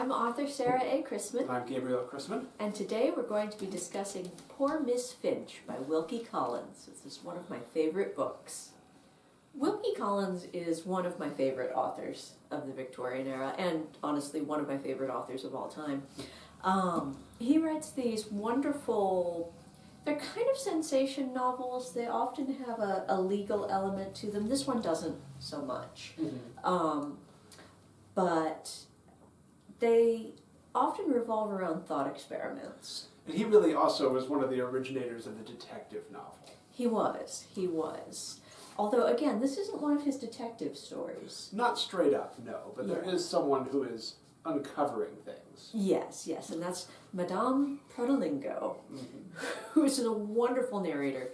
I'm author Sarah A. Chrisman. I'm Gabriel Chrisman. And today we're going to be discussing Poor Miss Finch by Wilkie Collins. This is one of my favorite books. Wilkie Collins is one of my favorite authors of the Victorian era, and honestly one of my favorite authors of all time. He writes these wonderful, they're kind of sensation novels. They often have a legal element to them. This one doesn't so much. But they often revolve around thought experiments. And he really also was one of the originators of the detective novel. He was. Although, again, this isn't one of his detective stories. Not straight up, no, but there is someone who is uncovering things. Yes, and that's Madame Pratolungo, who is a wonderful narrator.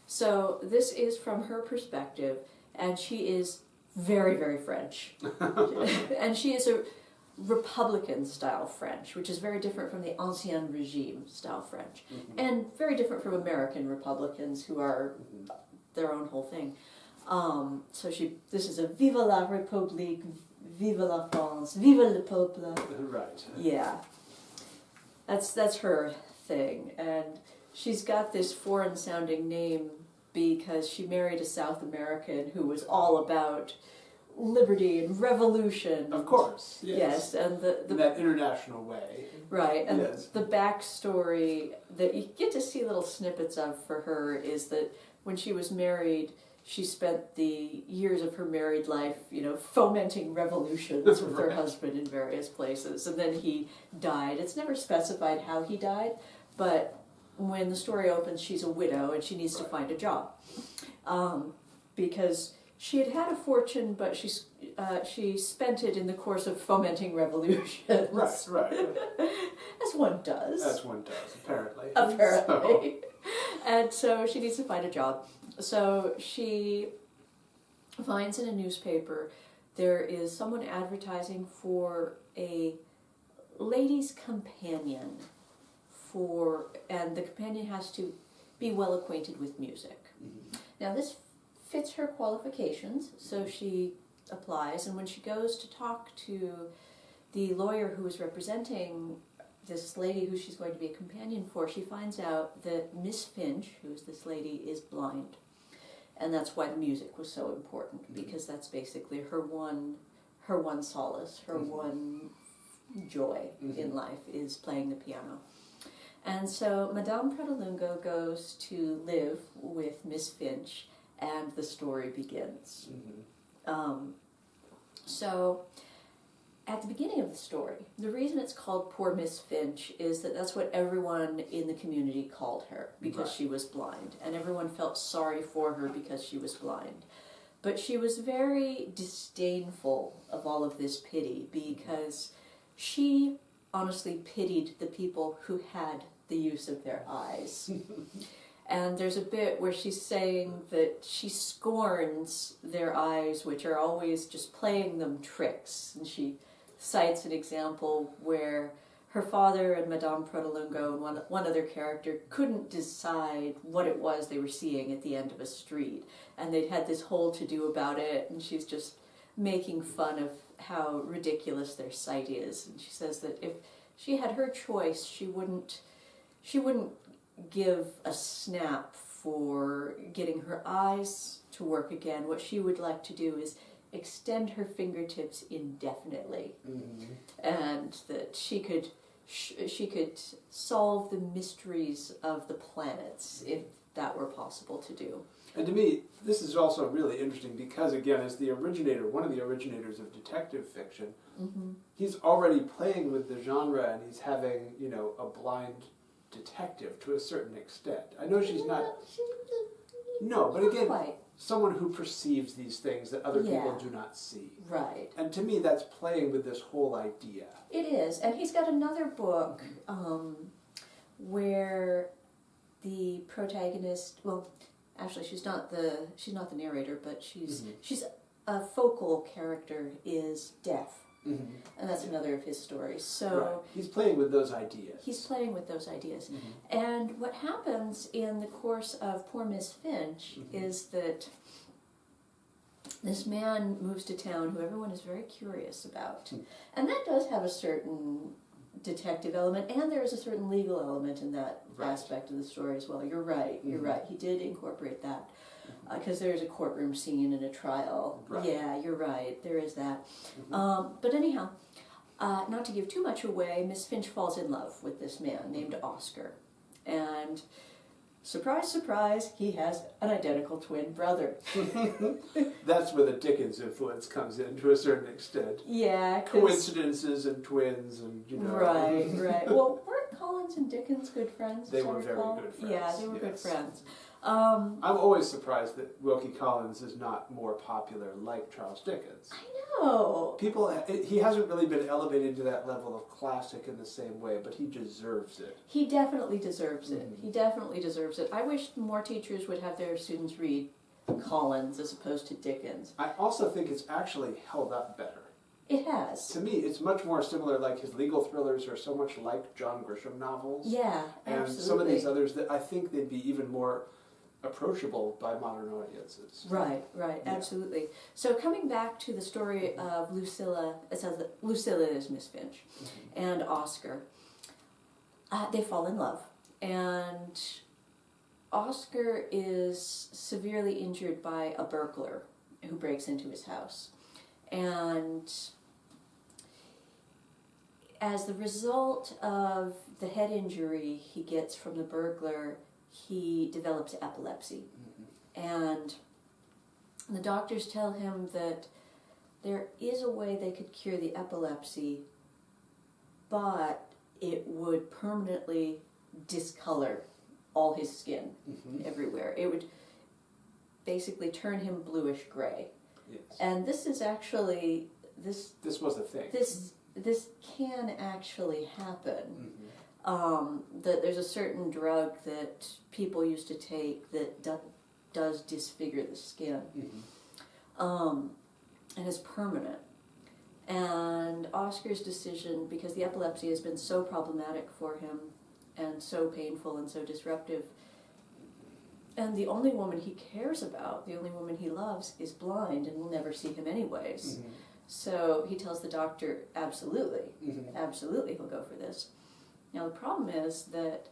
So this is from her perspective, and she is very, very French. And she is a Republican-style French, which is very different from the Ancien Regime-style French, and very different from American Republicans, who are their own whole thing. So this is a Vive la République, Vive la France, Vive le peuple. Right. Yeah. That's her thing. And she's got this foreign-sounding name because she married a South American who was all about liberty and revolution. Of course, yes. And in that international way. Right, and the backstory that you get to see little snippets of for her is that when she was married, she spent the years of her married life, fomenting revolutions with her husband in various places, and then he died. It's never specified how he died, but when the story opens, she's a widow and she needs to find a job. Because she had a fortune, but she spent it in the course of fomenting revolutions. Right. As one does. As one does, apparently. Apparently. And so she needs to find a job. So she finds in a newspaper there is someone advertising for a lady's companion and the companion has to be well acquainted with music. Now this fits her qualifications, so she applies, and when she goes to talk to the lawyer who is representing this lady who she's going to be a companion for, she finds out that Miss Finch, who's this lady, is blind. And that's why the music was so important, because that's basically her one solace, her one joy in life is playing the piano. And so Madame Pratolungo goes to live with Miss Finch, and the story begins. So at the beginning of the story, the reason it's called Poor Miss Finch is that that's what everyone in the community called her, because she was blind, and everyone felt sorry for her because she was blind. But she was very disdainful of all of this pity, because she honestly pitied the people who had the use of their eyes. And there's a bit where she's saying that she scorns their eyes, which are always just playing them tricks. And she cites an example where her father and Madame Pratolungo and one other character couldn't decide what it was they were seeing at the end of a street. And they'd had this whole to-do about it, and she's just making fun of how ridiculous their sight is. And she says that if she had her choice, she wouldn't give a snap for getting her eyes to work again. What she would like to do is extend her fingertips indefinitely, and that she could solve the mysteries of the planets if that were possible to do. And to me, this is also really interesting because, again, as one of the originators of detective fiction, he's already playing with the genre, and he's having, a blind detective to a certain extent. I know she's not... No, but again, someone who perceives these things that other people do not see. Right. And to me, that's playing with this whole idea. It is. And he's got another book where the protagonist, well, actually she's not the narrator, but she's a focal character is deaf. And that's another of his stories. So he's playing with those ideas. And what happens in the course of Poor Miss Finch is that this man moves to town who everyone is very curious about. And that does have a certain detective element, and there is a certain legal element in that aspect of the story as well. You're right, you're right. He did incorporate that, because there's a courtroom scene in a trial. Right. Yeah, you're right, there is that. But anyhow, not to give too much away, Miss Finch falls in love with this man named Oscar. And surprise, surprise, he has an identical twin brother. That's where the Dickens influence comes in to a certain extent. Yeah. Coincidences and twins and, you know. Right, right. Well, weren't Collins and Dickens good friends? They were very good friends. Yeah, they were good friends. I'm always surprised that Wilkie Collins is not more popular like Charles Dickens. I know. He hasn't really been elevated to that level of classic in the same way, but he deserves it. He definitely deserves it. He definitely deserves it. I wish more teachers would have their students read Collins as opposed to Dickens. I also think it's actually held up better. It has. To me, it's much more similar, like his legal thrillers are so much like John Grisham novels. Yeah, and absolutely. some of these others that I think they'd be even more approachable by modern audiences. Right, right, Yeah. absolutely. So coming back to the story of Lucilla, it says that Lucilla is Miss Finch, and Oscar, they fall in love, and Oscar is severely injured by a burglar who breaks into his house, and as the result of the head injury he gets from the burglar, he develops epilepsy. And the doctors tell him that there is a way they could cure the epilepsy, but it would permanently discolor all his skin everywhere. It would basically turn him bluish gray. Yes. And this is actually, this was a thing. This can actually happen. That there's a certain drug that people used to take that does disfigure the skin, and is permanent. And Oscar's decision, because the epilepsy has been so problematic for him, and so painful and so disruptive, and the only woman he cares about, the only woman he loves, is blind and will never see him anyways. So he tells the doctor, absolutely, absolutely he'll go for this. Now the problem is that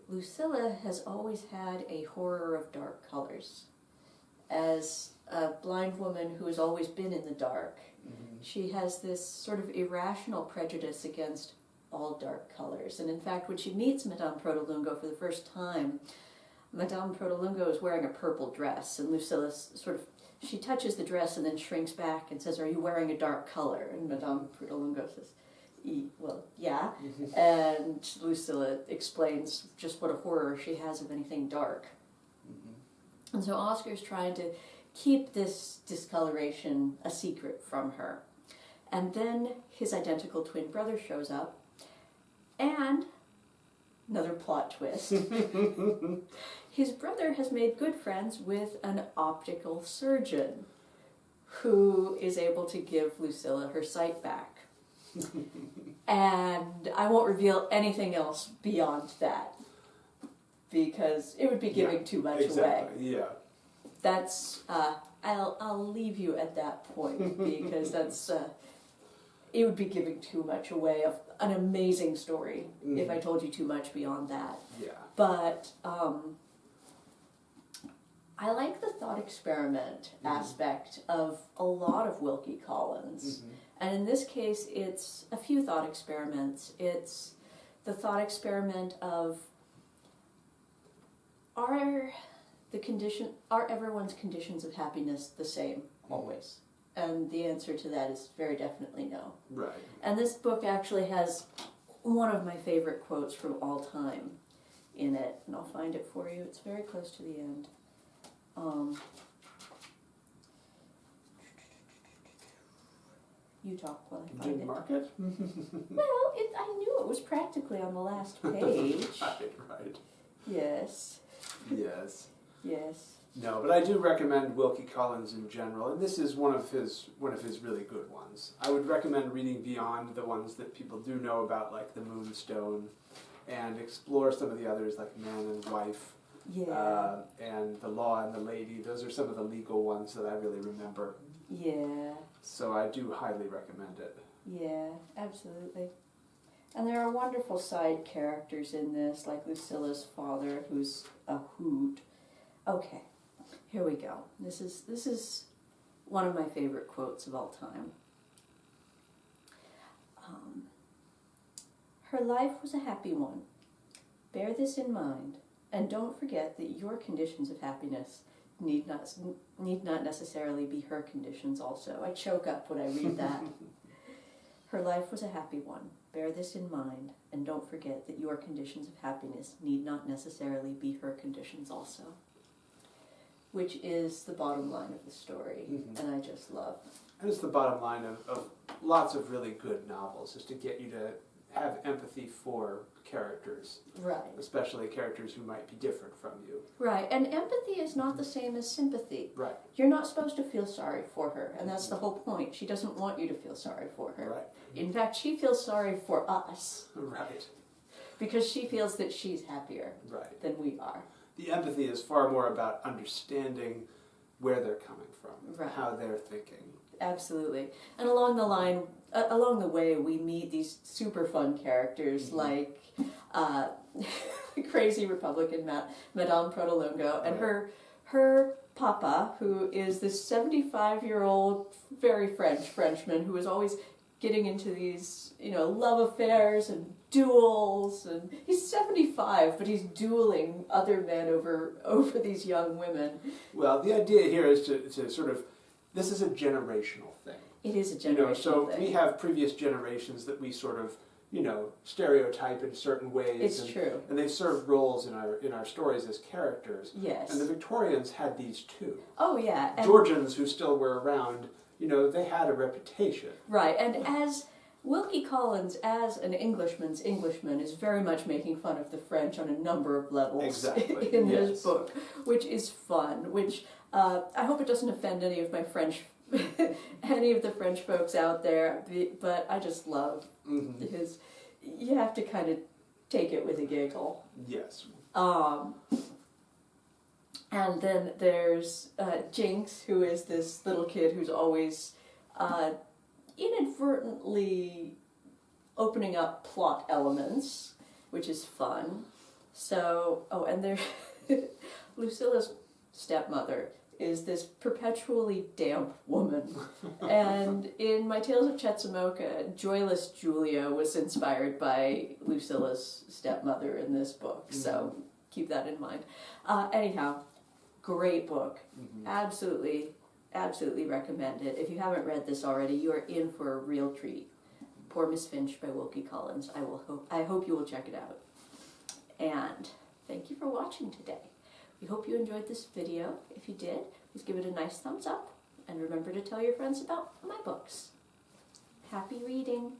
Lucilla has always had a horror of dark colors. As a blind woman who has always been in the dark, she has this sort of irrational prejudice against all dark colors. And in fact, when she meets Madame Pratolungo for the first time, Madame Pratolungo is wearing a purple dress, and Lucilla she touches the dress and then shrinks back and says, "Are you wearing a dark color?" And Madame Pratolungo says, well, yeah. And Lucilla explains just what a horror she has of anything dark. And so Oscar's trying to keep this discoloration a secret from her. And then his identical twin brother shows up, and another plot twist. His brother has made good friends with an optical surgeon who is able to give Lucilla her sight back. And I won't reveal anything else beyond that, because it would be giving too much away. Yeah. That's I'll leave you at that point, because that's it would be giving too much away of an amazing story if I told you too much beyond that. Yeah. But I like the thought experiment aspect of a lot of Wilkie Collins. And in this case, it's a few thought experiments. It's the thought experiment of, are everyone's conditions of happiness the same always? And the answer to that is very definitely no. Right. And this book actually has one of my favorite quotes from all time in it, and I'll find it for you. It's very close to the end. You talk while I find Did it. mark it? Well, I knew it was practically on the last page. Right. Yes. Yes. Yes. No, but I do recommend Wilkie Collins in general, and this is one of his really good ones. I would recommend reading beyond the ones that people do know about, like The Moonstone, and explore some of the others like Man and Wife. Yeah. And The Law and the Lady. Those are some of the legal ones that I really remember. Yeah. So I do highly recommend it. Yeah, absolutely. And there are wonderful side characters in this, like Lucilla's father, who's a hoot. Okay, here we go. This is one of my favorite quotes of all time. Her life was a happy one. Bear this in mind, and don't forget that your conditions of happiness need not necessarily be her conditions also. I choke up when I read that. Her life was a happy one. Bear this in mind, and don't forget that your conditions of happiness need not necessarily be her conditions also. Which is the bottom line of the story, and I just love. And it's the bottom line of lots of really good novels, is to get you to have empathy for characters. Right. Especially characters who might be different from you. Right, and empathy is not the same as sympathy. Right. You're not supposed to feel sorry for her, and that's the whole point. She doesn't want you to feel sorry for her. Right. In fact, she feels sorry for us. Right. Because she feels that she's happier than we are. The empathy is far more about understanding where they're coming from, how they're thinking. Absolutely. And along the way, we meet these super fun characters like crazy Republican Madame Pratolungo and her papa, who is this 75-year-old, very Frenchman who is always getting into these, love affairs and duels, and he's 75, but he's dueling other men over these young women. Well, the idea here is to sort of, this is a generational thing. It is a generational thing. So we have previous generations that we sort of, stereotype in certain ways. It's true. And they serve roles in our stories as characters. Yes. And the Victorians had these too. Oh, yeah. And Georgians who still were around, they had a reputation. Right, and as Wilkie Collins, as an Englishman's Englishman, is very much making fun of the French on a number of levels in this book, which is fun, which I hope it doesn't offend any of my any of the French folks out there, but I just love his, you have to kind of take it with a giggle. Yes. And then there's Jinx, who is this little kid who's always inadvertently opening up plot elements, which is fun. So, and there, Lucilla's stepmother is this perpetually damp woman. And in my Tales of Chetzemoka, Joyless Julia was inspired by Lucilla's stepmother in this book, so keep that in mind. Anyhow, great book. Absolutely recommend it. If you haven't read this already, you are in for a real treat. Poor Miss Finch by Wilkie Collins. I hope you will check it out. And thank you for watching today. We hope you enjoyed this video. If you did, please give it a nice thumbs up. And remember to tell your friends about my books. Happy reading!